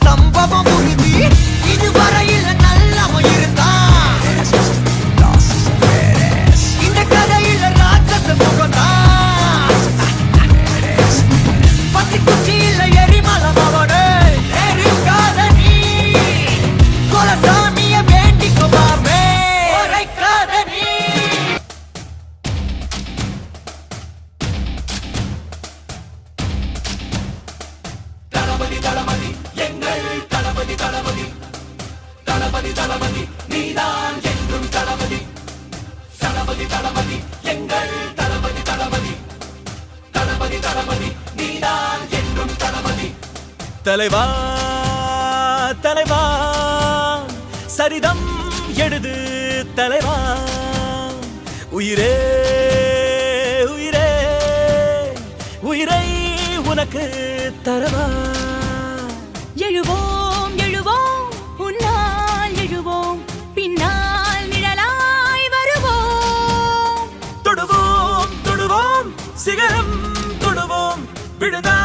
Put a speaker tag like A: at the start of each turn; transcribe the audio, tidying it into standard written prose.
A: சம்பவம் உறுதி இதுவரையில் நல்லவன் இருந்தான் இந்த கதையில ராட்சச முகம்தான் பத்தி குச்சியில எரிமலம் அவனே நெருங்காத நீ குலசாமிய வேண்டிக்குமாமே உரைக்காத நீ தளபதி தளபதி எங்கள் தளபதி தளபதி தளபதி தளபதி நீதான் என்றும் தளபதி தளபதி தளபதி எங்கள் தளபதி தளபதி தளபதி தளபதி நீதான் என்றும் தளபதி
B: தலைவா தலைவா சரிதம் எழுது தலைவா உயிரே உயிரே உயிரை உனக்கு தரவா
C: எழுவோம் எழுவோம் உன்னால் எழுவோம் பின்னால் நிழலாய் வருவோம்
B: தொடுவோம் தொடுவோம் சிகரம் தொடுவோம் விழுதா